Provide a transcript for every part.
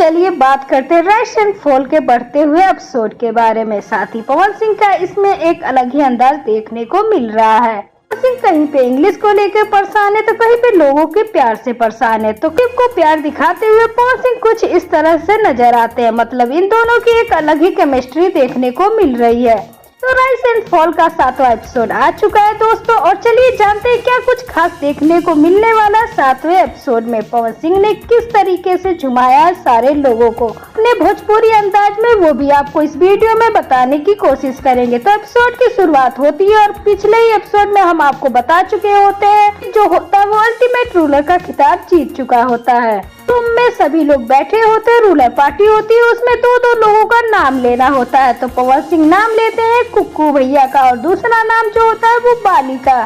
चलिए बात करते हैं राइज एंड फॉल के बढ़ते हुए एपिसोड के बारे में। साथ ही पवन सिंह का इसमें एक अलग ही अंदाज देखने को मिल रहा है। पवन सिंह कहीं पे इंग्लिश को लेकर परेशान है तो कहीं पे लोगों के प्यार से परेशान है। तो किम को प्यार दिखाते हुए पवन सिंह कुछ इस तरह से नजर आते हैं। मतलब इन दोनों की एक अलग ही केमिस्ट्री देखने को मिल रही है। तो राइज एंड फॉल का 7वां एपिसोड आ चुका है दोस्तों, और चलिए जानते हैं क्या कुछ खास देखने को मिलने वाला 7वें एपिसोड में। पवन सिंह ने किस तरीके से झुमाया सारे लोगों को अपने भोजपुरी अंदाज में, वो भी आपको इस वीडियो में बताने की कोशिश करेंगे। तो एपिसोड की शुरुआत होती है और पिछले ही एपिसोड में हम आपको बता चुके होते हैं जो होता है वो अल्टीमेट रूलर का खिताब जीत चुका होता है। रूम में सभी लोग बैठे होते हैं, रूलर पार्टी होती है, उसमें दो लोगों का नाम लेना होता है। तो पवन सिंह नाम लेते हैं कुक्कू भैया का और दूसरा नाम जो होता है वो बाली का।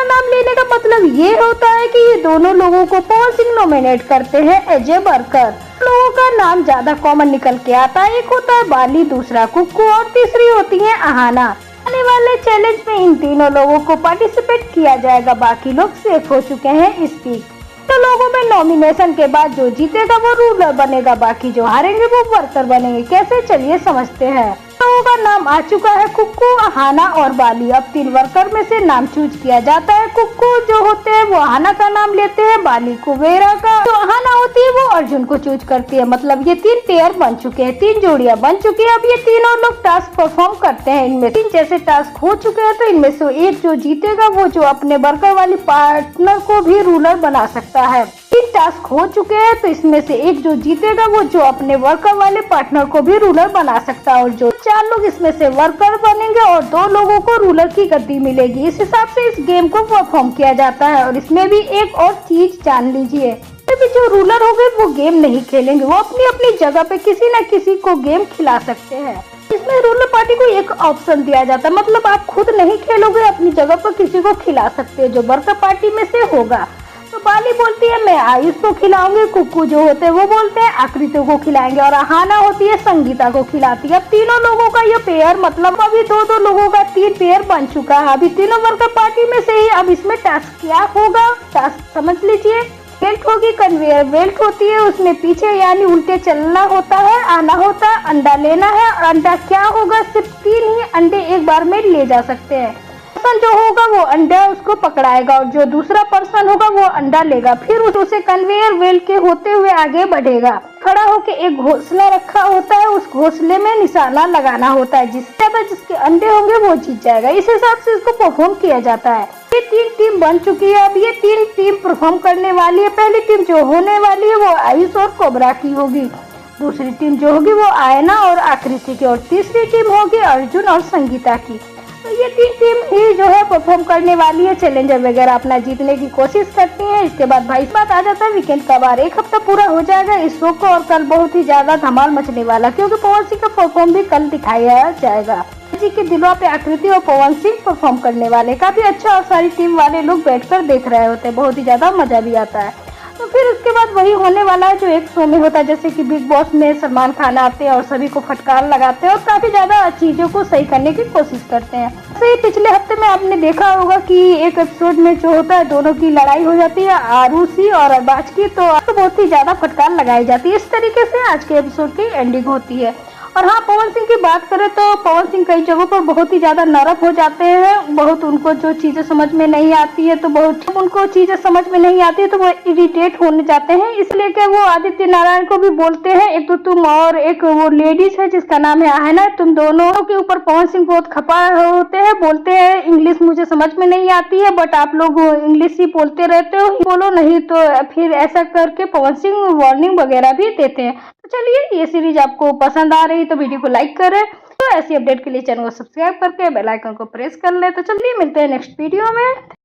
नाम लेने का मतलब ये होता है कि ये दोनों लोगों को पवन सिंह नॉमिनेट करते हैं एज ए वर्कर। लोगों का नाम ज्यादा कॉमन निकल के आता है, एक होता है बाली, दूसरा कुक्कू और तीसरी होती है आहाना। आने वाले चैलेंज में इन तीनों लोगों को पार्टिसिपेट किया जाएगा, बाकी लोग सेफ हो चुके हैं इस वीक। तो लोगों में नॉमिनेशन के बाद जो जीतेगा वो रूलर बनेगा, बाकी जो हारेंगे वो वर्कर बनेंगे। कैसे, चलिए समझते हैं। लोगों का नाम आ चुका है कुक्कू, आहाना और बाली। अब 3 वर्कर में से नाम चूज किया जाता है। कुक्कू जो होते हैं वो आहाना का नाम लेते हैं, बाली कुबेरा का, जो आहाना होती है वो अर्जुन को चूज करती है। मतलब ये 3 पेयर बन चुके हैं, 3 जोड़ियां बन चुकी है। अब ये तीनों लोग टास्क परफॉर्म करते हैं। इनमें 3 जैसे टास्क हो चुके हैं, तो इनमें से एक जो जीतेगा वो जो अपने वर्कर वाली पार्टनर को भी रूलर बना सकता है। 3 टास्क हो चुके हैं, तो इसमें से एक जो जीतेगा वो जो अपने वर्कर वाले पार्टनर को भी रूलर बना सकता है, और जो 4 लोग इसमें से वर्कर बनेंगे और 2 लोगों को रूलर की गद्दी मिलेगी। इस हिसाब से इस गेम को परफॉर्म किया जाता है। और इसमें भी एक और चीज जान लीजिए, जो रूलर हो गए वो गेम नहीं खेलेंगे, वो अपनी अपनी जगह पे किसी न किसी को गेम खिला सकते हैं। इसमें रूलर पार्टी को एक ऑप्शन दिया जाता है, मतलब आप खुद नहीं खेलोगे, अपनी जगह पर किसी को खिला सकते हैं जो वर्कर पार्टी में से होगा। तो बाली बोलती है मैं आयुष को खिलाऊंगी, कुक्कू जो होते हैं वो बोलते हैं आकृति को खिलाएंगे, और आहाना होती है संगीता को खिलाती है। अब तीनों लोगों का ये पेयर, मतलब अभी 2 लोगों का 3 पेयर बन चुका है। अभी तीनों वर्कर पार्टी में से ही अब इसमें टास्क क्या होगा, टास्क समझ लीजिए। बेल्ट होगी, कन्वेयर बेल्ट होती है, उसमें पीछे यानी उल्टे चलना होता है, आना होता है, अंडा लेना है। और अंडा क्या होगा, सिर्फ 3 ही अंडे एक बार में ले जा सकते हैं। पर्सन जो होगा वो अंडा उसको पकड़ाएगा और जो दूसरा पर्सन होगा वो अंडा लेगा, फिर उसे कन्वेयर बेल्ट के होते हुए आगे बढ़ेगा। खड़ा होके एक घोंसला रखा होता है, उस घोंसले में निशाना लगाना होता है, जिससे ज्यादा जिसके अंडे होंगे वो जीत जाएगा। इस हिसाब से इसको परफॉर्म किया जाता है। ये 3 टीम बन चुकी है। अब ये 3 टीम परफॉर्म करने वाली है। पहली टीम जो होने वाली है वो आयुष और कोबरा की होगी, दूसरी टीम जो होगी वो आयना और आकृति की, और तीसरी टीम होगी अर्जुन और संगीता की। तो ये 3 टीम ही जो है परफॉर्म करने वाली है, चैलेंजर वगैरह अपना जीतने की कोशिश करती है। इसके बाद भाई बात आ जाता है वीकेंड का बार, 1 हफ्ता पूरा हो जाएगा इस शो को, और कल बहुत ही ज्यादा धमाल मचने वाला, क्योंकि पवन सिंह का परफॉर्म भी कल दिखाया जाएगा। जी के दिलों पे आकृति और पवन सिंह परफॉर्म करने वाले, काफी अच्छा, और सारी टीम वाले लोग बैठकर देख रहे होते हैं, बहुत ही ज्यादा मजा भी आता है। तो फिर उसके बाद वही होने वाला है जो एक शो में होता है, जैसे कि बिग बॉस में सलमान खान आते हैं और सभी को फटकार लगाते हैं और काफी ज्यादा चीजों को सही करने की कोशिश करते हैं। तो पिछले हफ्ते में आपने देखा होगा कि एक एपिसोड में जो होता है दोनों की लड़ाई हो जाती है, आरुषि और अरबाज की, तो बहुत ही ज्यादा फटकार लगाई जाती है। इस तरीके से आज के एपिसोड की एंडिंग होती है। और हाँ, पवन सिंह की बात करें तो पवन सिंह कई जगहों पर बहुत ही ज्यादा नर्व हो जाते हैं। बहुत उनको जो चीजें समझ में नहीं आती है, तो बहुत उनको चीजें समझ में नहीं आती है तो वो इरिटेट होने जाते हैं। इसलिए कि वो आदित्य नारायण को भी बोलते हैं, एक तो तुम और एक वो लेडीज है जिसका नाम है आयना, तुम दोनों के ऊपर पवन सिंह बहुत खपा होते हैं। बोलते हैं इंग्लिश मुझे समझ में नहीं आती है, बट आप लोग इंग्लिश ही बोलते रहते हो, बोलो नहीं तो फिर ऐसा करके पवन सिंह वार्निंग वगैरह भी देते हैं। चलिए, ये सीरीज आपको पसंद आ रही तो वीडियो को लाइक करें, तो ऐसी अपडेट के लिए चैनल को सब्सक्राइब करके बेल आइकन को प्रेस कर ले। तो चलिए मिलते हैं नेक्स्ट वीडियो में।